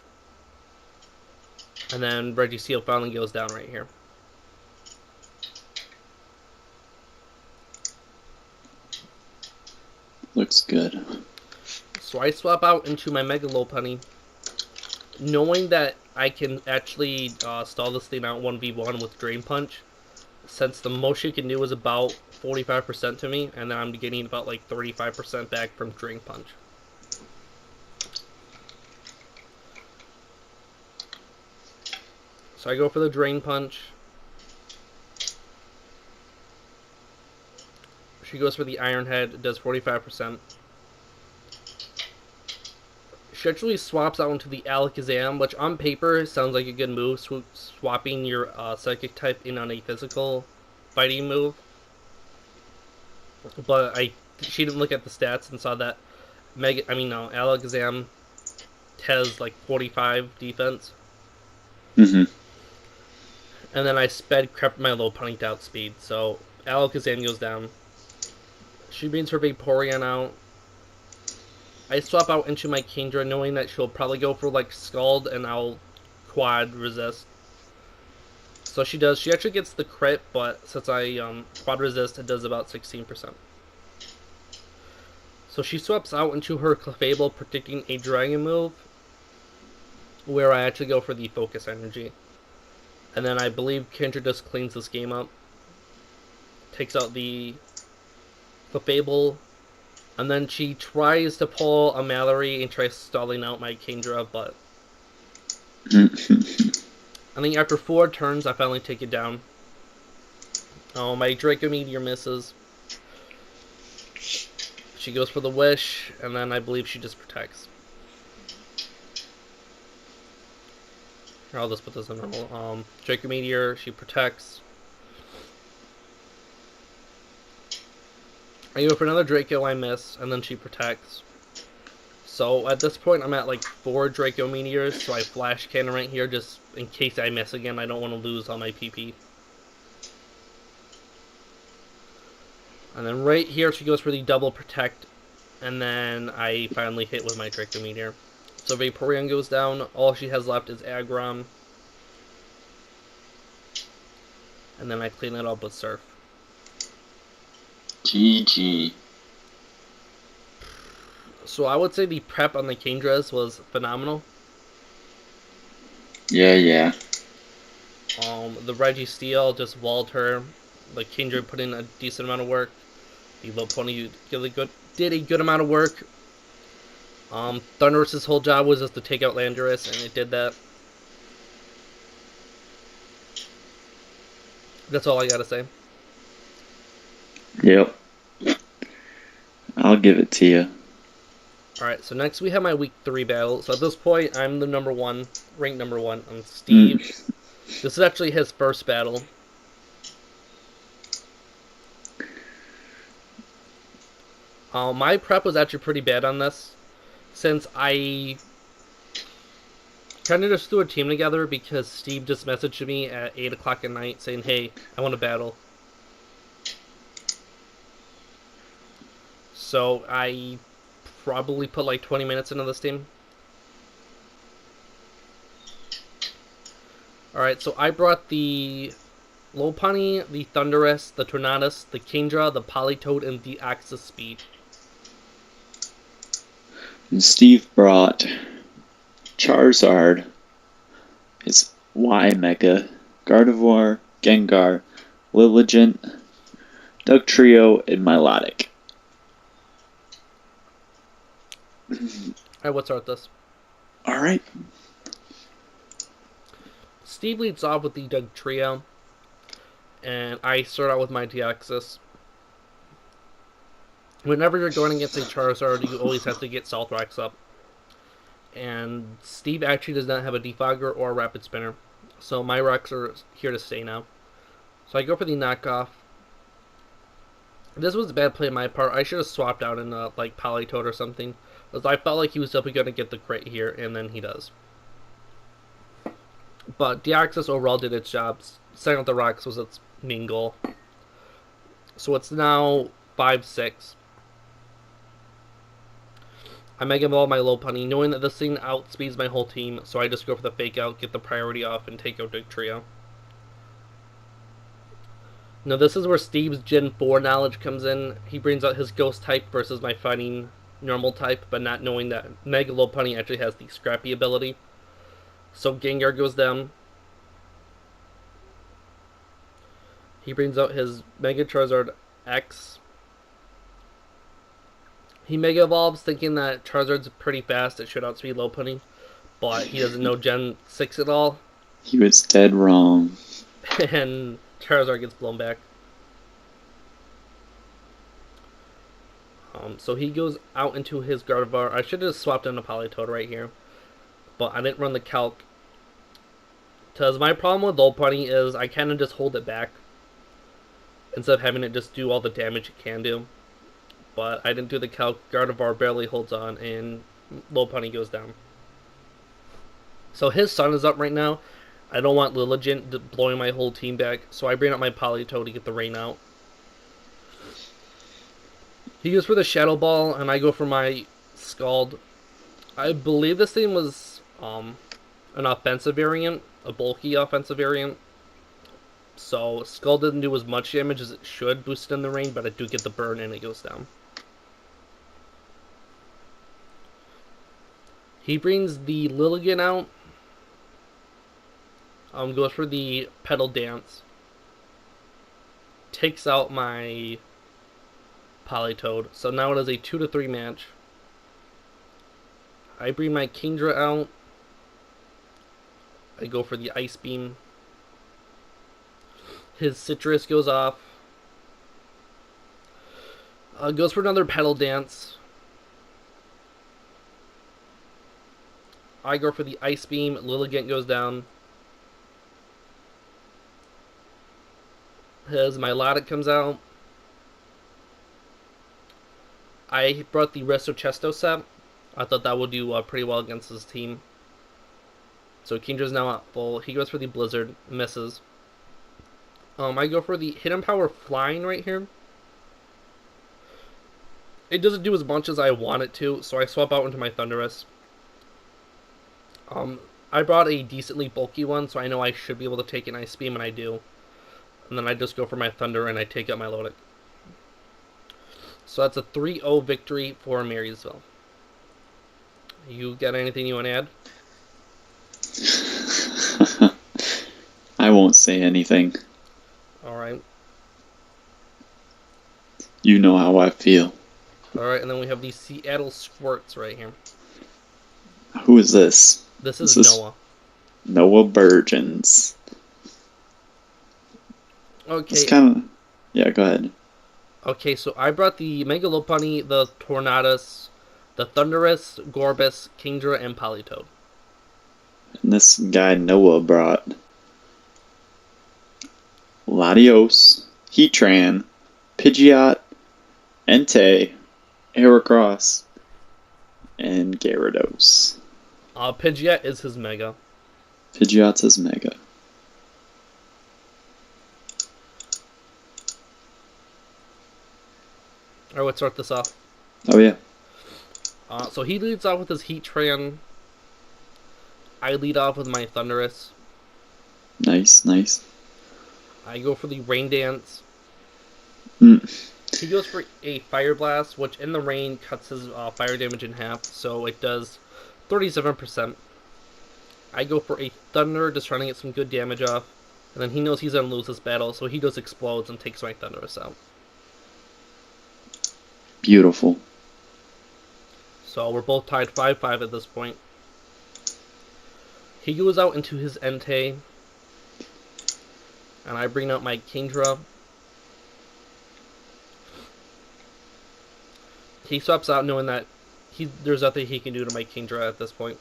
And then Registeel finally goes down right here. Looks good. So I swap out into my Mega Lopunny, knowing that I can actually stall this thing out 1v1 with Drain Punch, since the most you can do is about 45% to me, and then I'm getting about like 35% back from Drain Punch. So I go for the Drain Punch. She goes for the Iron Head, it does 45%. She actually swaps out into the Alakazam, which on paper sounds like a good move, swapping your Psychic type in on a physical fighting move. But she didn't look at the stats and saw that Alakazam has like 45 defense. Mm-hmm. And then I crept my Lopunny to outspeed, so Alakazam goes down. She brings her Vaporeon out. I swap out into my Kingdra, knowing that she'll probably go for like Scald, and I'll quad resist. So she does. She actually gets the crit, but since I quad resist, it does about 16%. So she swaps out into her Clefable, predicting a Dragon move, where I actually go for the Focus Energy. And then I believe Kingdra just cleans this game up. Takes out the Clefable. And then she tries to pull a Mallory and tries stalling out my Kingdra, but I think after 4 turns, I finally take it down. Oh, my Draco Meteor misses. She goes for the Wish, and then I believe she just protects. Here, I'll just put this in normal. Draco Meteor, she protects. I go for another Draco, I miss, and then she protects. So at this point, I'm at like 4 Draco Meteors, so I Flash Cannon right here just in case I miss again. I don't want to lose all my PP. And then right here she goes for the double protect, and then I finally hit with my Draco Meteor. So Vaporeon goes down, all she has left is Aggron. And then I clean it up with Surf. GG. So I would say the prep on the Kingdras was phenomenal. Yeah. The Registeel just walled her. The Kingdra put in a decent amount of work. The Lopunny did a good amount of work. Thundurus' whole job was just to take out Landorus, and it did that. That's all I gotta say. Yep. I'll give it to you. Alright, so next we have my week 3 battle. So at this point, I'm the number 1, ranked number 1. I'm Steve. This is actually his first battle. My prep was actually pretty bad on this, since I kind of just threw a team together because Steve just messaged me at 8 o'clock at night saying, hey, I want to battle. So I probably put like 20 minutes into this team. Alright, so I brought the Lopunny, the Thundurus, the Tornadus, the Kingdra, the Politoed, and the Axis Speed. And Steve brought Charizard, his Y Mega, Gardevoir, Gengar, Lilligant, Dugtrio, and Milotic. Alright, let's start this. Alright. Steve leads off with the Dugtrio, and I start out with my Deoxys. Whenever you're going against a Charizard, you always have to get Salthrax up. And Steve actually does not have a Defogger or a Rapid Spinner, so my rocks are here to stay now. So I go for the knockoff. This was a bad play on my part. I should have swapped out in like Politoed or something, because I felt like he was definitely going to get the crit here, and then he does. But Deoxys overall did its job. Setting up the rocks was its main goal. So it's now 5-6. I Mega Evolve my Lopunny, knowing that this thing outspeeds my whole team, so I just go for the Fake Out, get the priority off, and take out Dugtrio. Now this is where Steve's Gen 4 knowledge comes in. He brings out his Ghost type versus my Fighting normal type, but not knowing that Mega Lopunny actually has the Scrappy ability. So Gengar goes down. He brings out his Mega Charizard X. He Mega Evolves thinking that Charizard's pretty fast, it should outspeed Lopunny, but he doesn't know Gen 6 at all. He was dead wrong. And Charizard gets blown back. So he goes out into his Gardevoir. I should have swapped in a Politoed right here, but I didn't run the calc. Because my problem with Lopunny is I kind of just hold it back instead of having it just do all the damage it can do. But I didn't do the calc. Gardevoir barely holds on, and Lopunny goes down. So his sun is up right now. I don't want Lilligant blowing my whole team back, so I bring out my Politoed to get the rain out. He goes for the Shadow Ball, and I go for my Scald. I believe this thing was an offensive variant, a bulky offensive variant. So Scald doesn't do as much damage as it should boost in the rain, but I do get the burn and it goes down. He brings the Lilligant out. Goes for the Petal Dance. Takes out my Politoed. So now it is a 2-3 match. I bring my Kingdra out. I go for the Ice Beam. His Citrus goes off. Goes for another Petal Dance. I go for the Ice Beam. Lilligant goes down. His Milotic comes out. I brought the Resto Chesto set. I thought that would do pretty well against his team. So Kingdra's now at full. He goes for the Blizzard. Misses. I go for the Hidden Power Flying right here. It doesn't do as much as I want it to, so I swap out into my Thundurus. I brought a decently bulky one, so I know I should be able to take an Ice Beam, and I do. And then I just go for my Thunder, and I take out my Lodic. So that's a 3-0 victory for Marysville. You got anything you want to add? I won't say anything. Alright. You know how I feel. Alright, and then we have these Seattle Squirts right here. Who is this? This is Noah. Noah Burgeons. Okay. It's kind of... Yeah, go ahead. Okay, so I brought the Mega Lopunny, the Tornadus, the Thundurus, Gorbis, Kingdra, and Politoed. And this guy Noah brought Latios, Heatran, Pidgeot, Entei, Heracross, and Gyarados. Pidgeot is his Mega. Pidgeot's his Mega. Alright, let's start this off. Oh, yeah. So he leads off with his Heatran. I lead off with my Thundurus. Nice, nice. I go for the Rain Dance. He goes for a Fire Blast, which in the rain cuts his fire damage in half, so it does 37%. I go for a Thunder, just trying to get some good damage off. And then he knows he's going to lose this battle, so he just explodes and takes my Thundurus out. Beautiful. So we're both tied 5-5 at this point. He goes out into his Entei. And I bring out my Kingdra. He swaps out knowing that there's nothing he can do to my Kingdra at this point.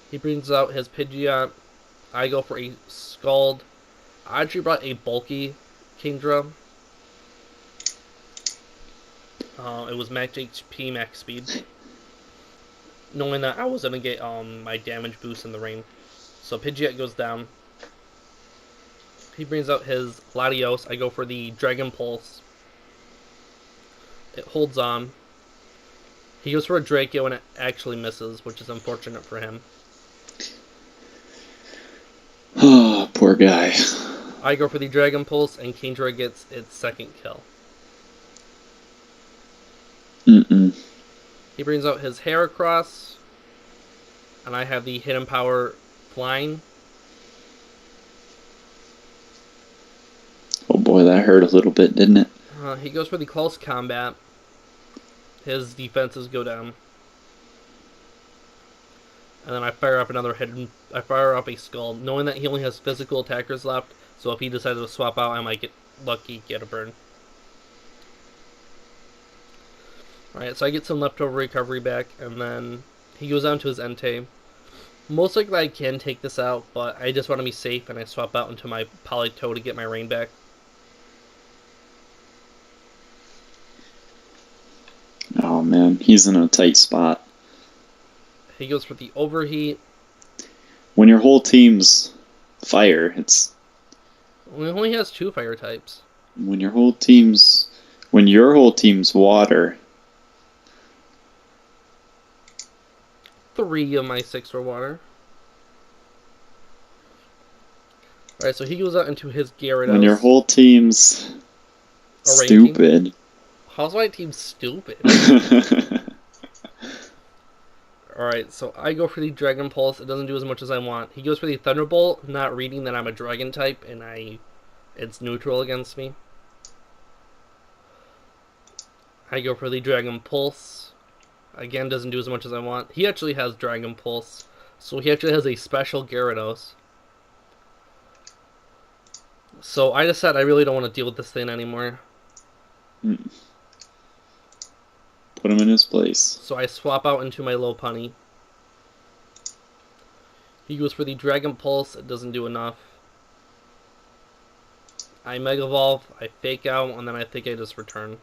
He brings out his Pidgeot. I go for a Scald. I actually brought a bulky Kingdra. It was max HP, max speed. Knowing that I was going to get my damage boost in the rain. So Pidgeot goes down. He brings out his Latios. I go for the Dragon Pulse. It holds on. He goes for a Draco and it actually misses, which is unfortunate for him. Oh, poor guy. I go for the Dragon Pulse and Kingdra gets its second kill. He brings out his Heracross. And I have the Hidden Power Flying. Oh boy, that hurt a little bit, didn't it? He goes for the Close Combat. His defenses go down. And then I fire up I fire up a Skull, knowing that he only has physical attackers left, so if he decides to swap out, I might get lucky, get a burn. Alright, so I get some leftover recovery back, and then he goes down to his Entei. Most likely I can take this out, but I just want to be safe, and I swap out into my Politoed to get my rain back. Oh man, he's in a tight spot. He goes for the Overheat. When your whole team's fire, it's... He only has 2 fire types. When your whole team's water... 3 of my 6 were water. Alright, so he goes out into his Gyarados. When your whole team's stupid. How's my team stupid? Alright, so I go for the Dragon Pulse. It doesn't do as much as I want. He goes for the Thunderbolt, not reading that I'm a Dragon type, and it's neutral against me. I go for the Dragon Pulse. Again, doesn't do as much as I want. He actually has Dragon Pulse, so he actually has a special Gyarados. So I decided I really don't want to deal with this thing anymore. Put him in his place. So I swap out into my Lopunny. He goes for the Dragon Pulse. It doesn't do enough. I Mega Evolve. I Fake Out, and then I think I just return.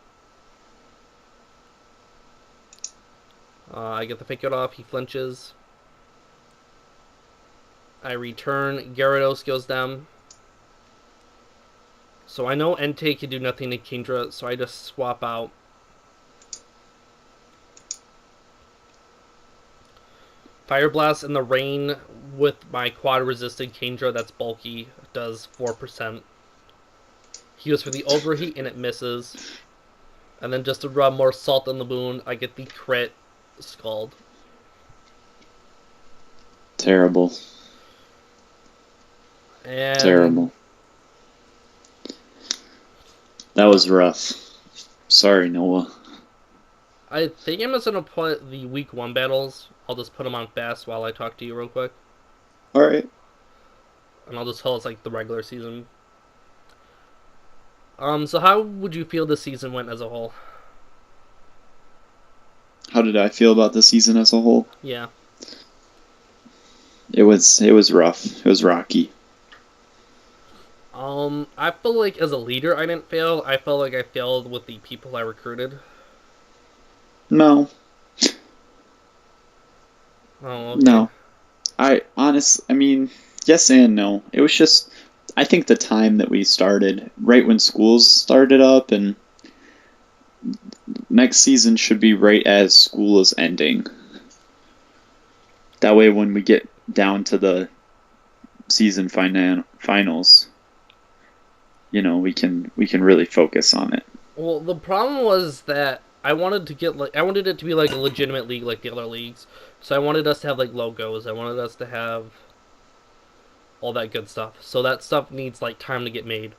I get the Fake Out off. He flinches. I return. Gyarados goes down. So I know Entei can do nothing to Kingdra, so I just swap out. Fire Blast in the rain with my quad resisted Kingdra that's bulky does 4%. He goes for the overheat and it misses. And then just to rub more salt on the wound, I get the crit Scald. Terrible. And Terrible. That was rough. Sorry, Noah. I think I'm just going to put the week 1 battles. I'll just put them on fast while I talk to you real quick. Alright. And I'll just tell us like the regular season. So how would you feel the season went as a whole? How did I feel about the season as a whole? Yeah. It was rough. It was rocky. I feel like as a leader I didn't fail. I felt like I failed with the people I recruited. No. Oh, okay. No. I mean, yes and no. It was just, I think the time that we started, right when schools started up, and next season should be right as school is ending. That way when we get down to the season finals, you know, we can really focus on it. Well, the problem was that I wanted it to be like a legitimate league like the other leagues. So I wanted us to have like logos. I wanted us to have all that good stuff. So that stuff needs like time to get made.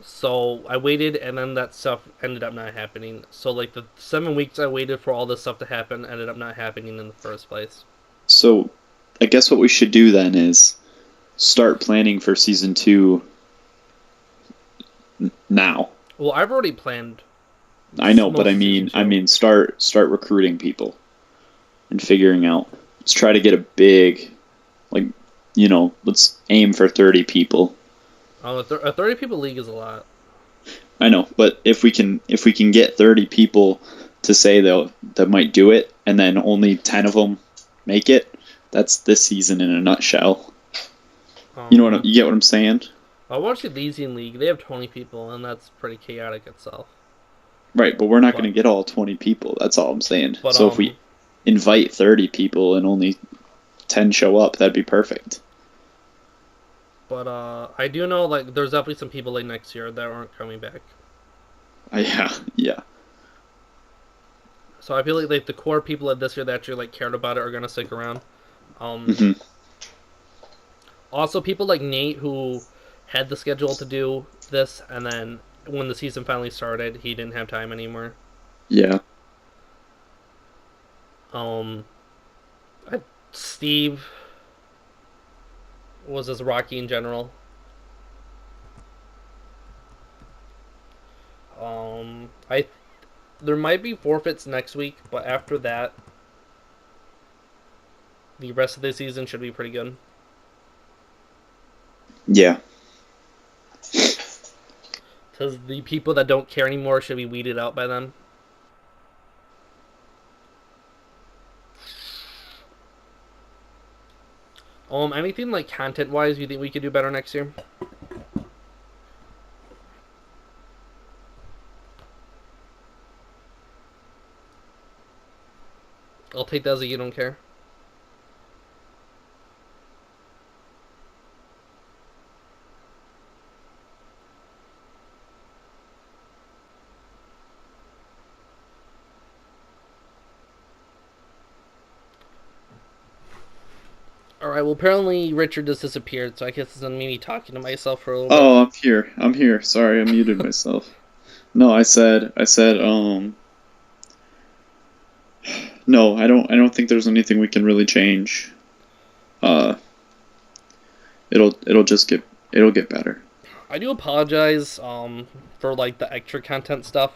So I waited, and then that stuff ended up not happening. So like the 7 weeks I waited for all this stuff to happen ended up not happening in the first place. So I guess what we should do then is start planning for season 2 now. Well, I've already planned. I know, but I mean start recruiting people and figuring out. Let's try to get a big, like, you know, let's aim for 30 people. Oh, a 30 people league is a lot. I know, but if we can get 30 people to say that might do it, and then only 10 of them make it, that's this season in a nutshell. You get what I'm saying? I watched the Elysian League. They have 20 people, and that's pretty chaotic itself. Right, but we're not going to get all 20 people. That's all I'm saying. But, so if we invite 30 people and only 10 show up, that'd be perfect. But I do know like there's definitely some people like next year that aren't coming back. Yeah. So I feel like the core people of this year that actually like cared about it are gonna stick around. Also, people like Nate who had the schedule to do this, and then when the season finally started, he didn't have time anymore. Yeah. Steve was just rocky in general. There might be forfeits next week, but after that, the rest of the season should be pretty good. Yeah. Because the people that don't care anymore should be weeded out by then. Anything like content-wise you think we could do better next year? I'll take that as a you don't care. Alright, well apparently Richard just disappeared, so I guess it's on me talking to myself for a little bit. Oh, I'm here. Sorry, I muted myself. No, I said, no, I don't think there's anything we can really change. It'll get better. I do apologize, for like the extra content stuff.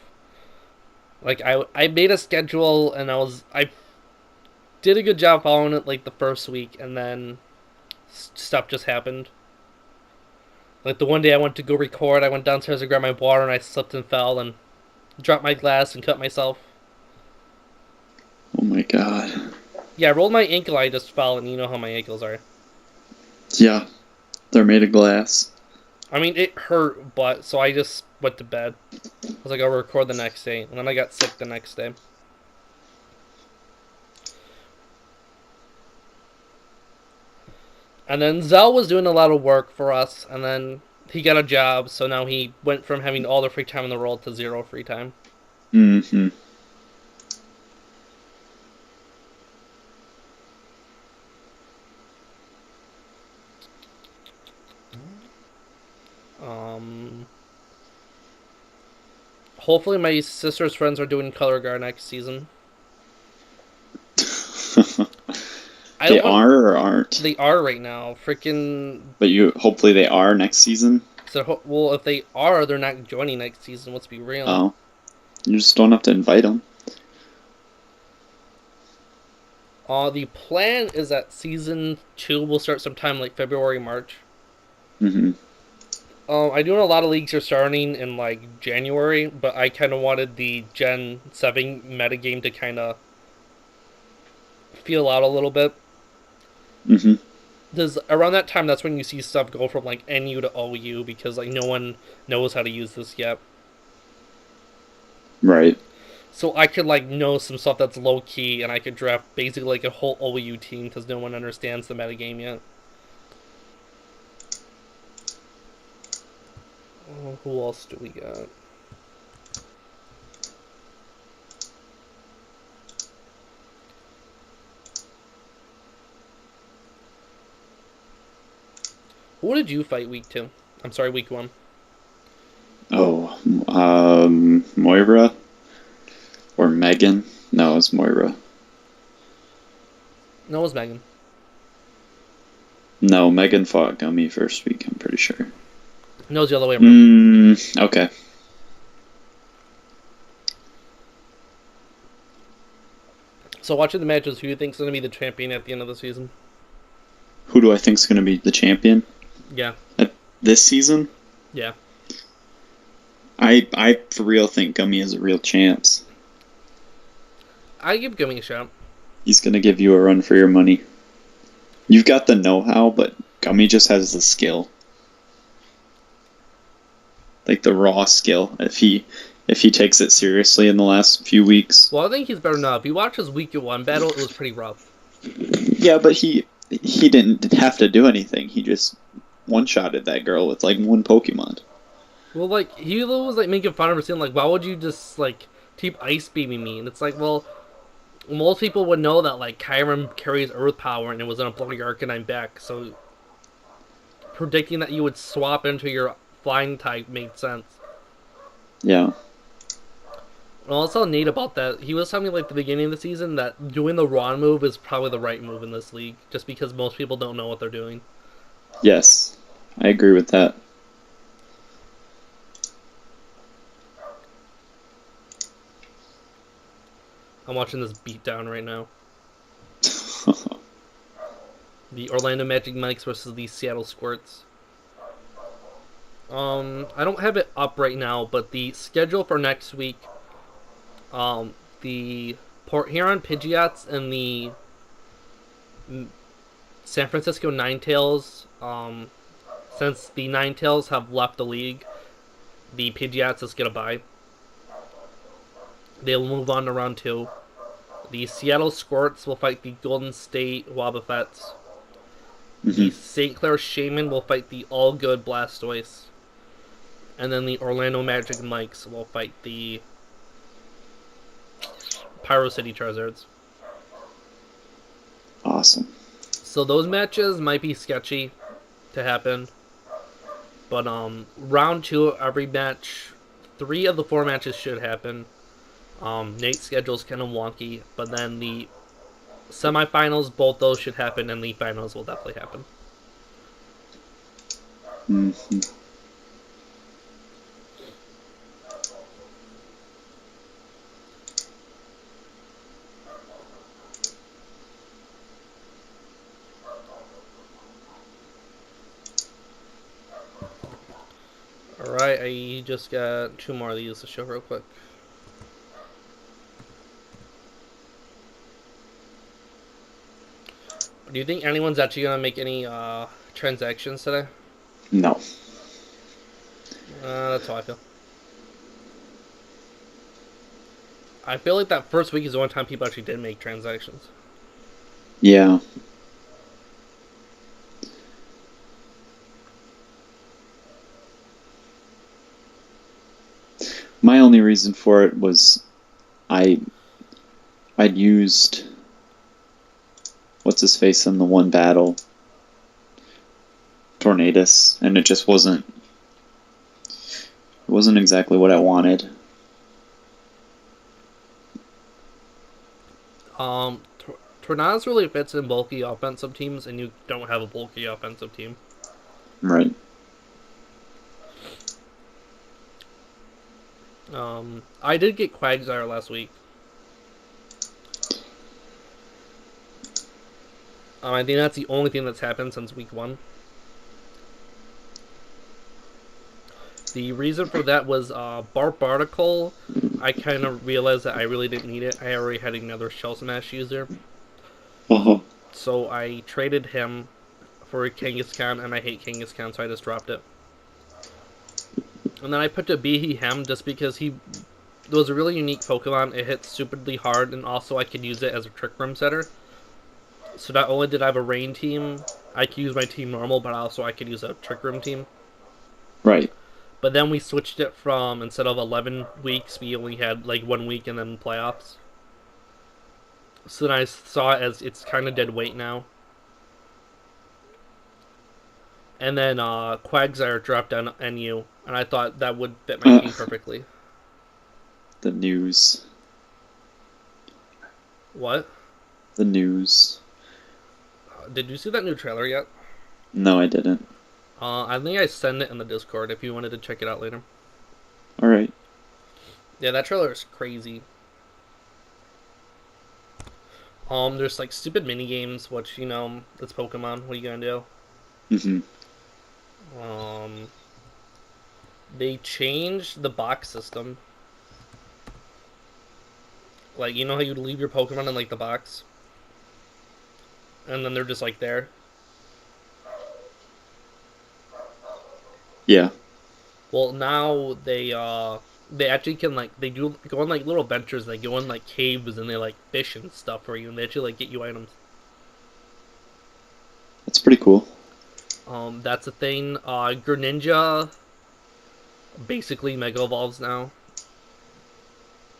Like I made a schedule and I did a good job following it like the first week, and then stuff just happened. Like the one day I went to go record, I went downstairs to grab my water and I slipped and fell and dropped my glass and cut myself. Oh my god. Yeah, I rolled my ankle, I just fell, and you know how my ankles are. Yeah, they're made of glass. I mean, it hurt, but so I just went to bed. I was like, I'll record the next day, and then I got sick the next day. And then Zell was doing a lot of work for us, and then he got a job, so now he went from having all the free time in the world to zero free time. Mm-hmm. Hopefully my sister's friends are doing Color Guard next season. They are or aren't? They are right now. Freaking. But hopefully they are next season? So, well, if they are, they're not joining next season. Let's be real. Oh. You just don't have to invite them. The plan is that season 2 will start sometime like February, March. Mm-hmm. I know a lot of leagues are starting in like January, but I kind of wanted the Gen 7 metagame to kind of feel out a little bit. Mm-hmm. Because around that time, that's when you see stuff go from like NU to OU, because like no one knows how to use this yet. Right. So I could like know some stuff that's low key, and I could draft basically like a whole OU team because no one understands the metagame yet. Who else do we got? Who did you fight week 2? I'm sorry, week 1. Oh, Moira? Or Megan? No, it's Moira. No, it was Megan. No, Megan fought Gummy first week, I'm pretty sure. No, it was the other way around. Okay. So watching the matches, who do you think is going to be the champion at the end of the season? Who do I think is going to be the champion? Yeah. This season? Yeah. I for real think Gummy is a real chance. I give Gummy a shot. He's going to give you a run for your money. You've got the know-how, but Gummy just has the skill. Like the raw skill. If he takes it seriously in the last few weeks. Well, I think he's better now. If you watch his week 1 battle, it was pretty rough. Yeah, but he didn't have to do anything. He just one-shotted that girl with like one Pokemon. Well, like, he was like making fun of her, saying like, why would you just like keep ice beaming me? And it's like, well, most people would know that like Kyurem carries Earth power and it was gonna blow your Arcanine back, so predicting that you would swap into your flying type made sense. Yeah. And I'll tell Nate about that. He was telling me like the beginning of the season that doing the Ron move is probably the right move in this league, just because most people don't know what they're doing. Yes, I agree with that. I'm watching this beatdown right now. The Orlando Magic Mikes versus the Seattle Squirts. I don't have it up right now, but the schedule for next week, the Port Huron Pidgeots and the San Francisco Ninetales, since the Ninetales have left the league, the Pidgeots is going to bye. They'll move on to round 2. The Seattle Squirts will fight the Golden State Wobbuffets. The St. Clair Shaman will fight the All Good Blastoise. And then the Orlando Magic Mikes will fight the Pyro City Charizards. Awesome. So those matches might be sketchy to happen. But round 2, every match, 3 of the 4 matches should happen. Nate's schedule's kind of wonky, but then the semifinals, both those should happen, and the finals will definitely happen. Mm-hmm. Alright, I just got 2 more of these to show real quick. Do you think anyone's actually going to make any transactions today? No. That's how I feel. I feel like that first week is the only time people actually did make transactions. Yeah. only reason for it was I'd used what's his face in the one battle, Tornadus, and it just wasn't exactly what I wanted. Tornadus really fits in bulky offensive teams, and you don't have a bulky offensive team. Right. I did get Quagsire last week. I think that's the only thing that's happened since week 1. The reason for that was Barbarticle. I kind of realized that I really didn't need it. I already had another Shell Smash user. Uh-huh. So I traded him for Kangaskhan, and I hate Kangaskhan, so I just dropped it. And then I put a Behem just because he was a really unique Pokemon. It hits stupidly hard, and also I could use it as a Trick Room setter. So not only did I have a Rain team, I could use my team normal, but also I could use a Trick Room team. Right. But then we switched it from, instead of 11 weeks, we only had like 1 week and then playoffs. So then I saw it as it's kind of dead weight now. And then Quagsire dropped down NU, and I thought that would fit my team perfectly. The news. What? The news. Did you see that new trailer yet? No, I didn't. I think I sent it in the Discord if you wanted to check it out later. Alright. Yeah, that trailer is crazy. There's like stupid mini games, which, you know, it's Pokemon. What are you gonna do? Mm-hmm. They changed the box system. Like, you know how you leave your Pokemon in like the box? And then they're just like there? Yeah. Well, now they actually can, like, they do go on like little adventures. They go in like caves and they like fish and stuff for you, and they actually like get you items. That's pretty cool. That's a thing. Greninja basically Mega Evolves now.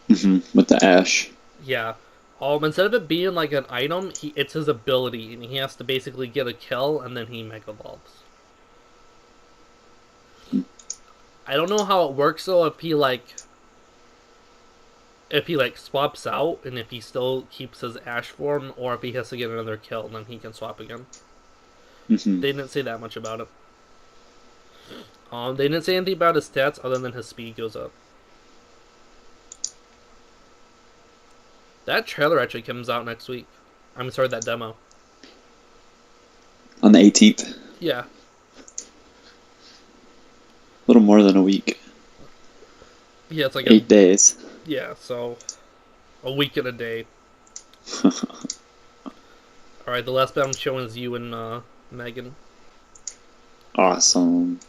Mm-hmm. With the Ash. Yeah. Instead of it being like an item, it's his ability, and he has to basically get a kill, and then he Mega Evolves. I don't know how it works though. If he swaps out, and if he still keeps his Ash form, or if he has to get another kill, and then he can swap again. Mm-hmm. They didn't say that much about it. They didn't say anything about his stats other than his speed goes up. That trailer actually comes out next week. I'm sorry, that demo. On the 18th. Yeah. A little more than a week. Yeah, it's like 8 days. Yeah, so a week and a day. Alright, the last bit I'm showing is you and Megan. Awesome.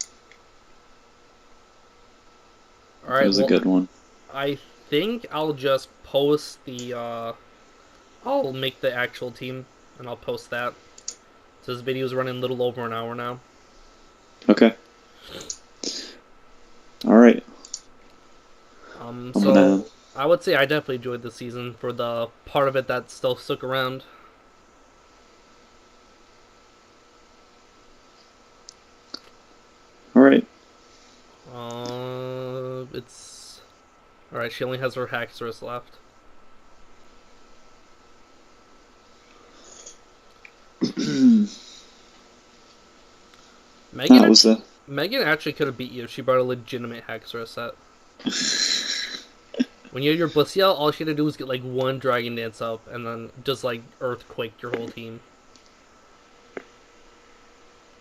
Alright, that was a good one. I think I'll just post the I'll make the actual team and I'll post that. So this video's running a little over an hour now. Okay. Alright. So I would say I definitely enjoyed the season for the part of it that still stuck around. Alright. It's alright, she only has her Haxorus left. Megan actually could have beat you if she brought a legitimate Haxorus set. When you had your Blissey, all she had to do was get like one Dragon Dance up and then just like Earthquake your whole team.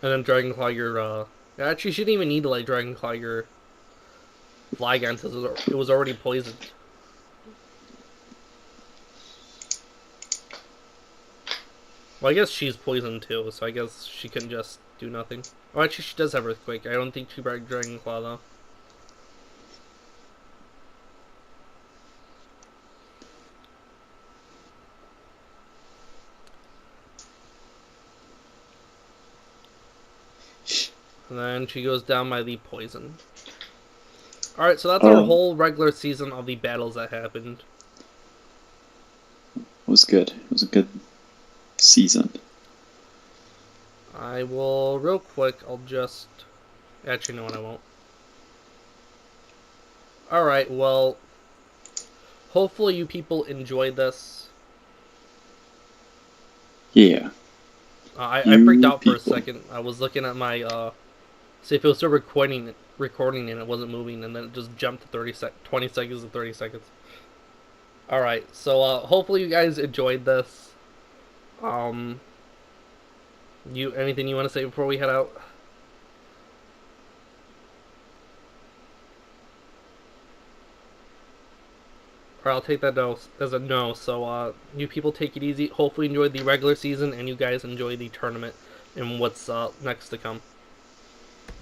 And then Dragon Claw your actually, she didn't even need to like Dragon Claw your Flygon because it was already poisoned. Well, I guess she's poisoned too, so I guess she couldn't just do nothing. Oh, actually, she does have Earthquake. I don't think she brought Dragon Claw though. And then she goes down by the poison. Alright, so that's our whole regular season of the battles that happened. It was good. It was a good season. I will, real quick, I'll just... Actually, no, I won't. Alright, well... Hopefully you people enjoyed this. Yeah. I freaked out for a second. I was looking at my, see if it was still recording and it wasn't moving, and then it just jumped to 20 seconds to 30 seconds. Alright, so, hopefully you guys enjoyed this. Anything you want to say before we head out? Or I'll take that no as a no. So, you people take it easy. Hopefully enjoy the regular season, and you guys enjoy the tournament and what's next to come.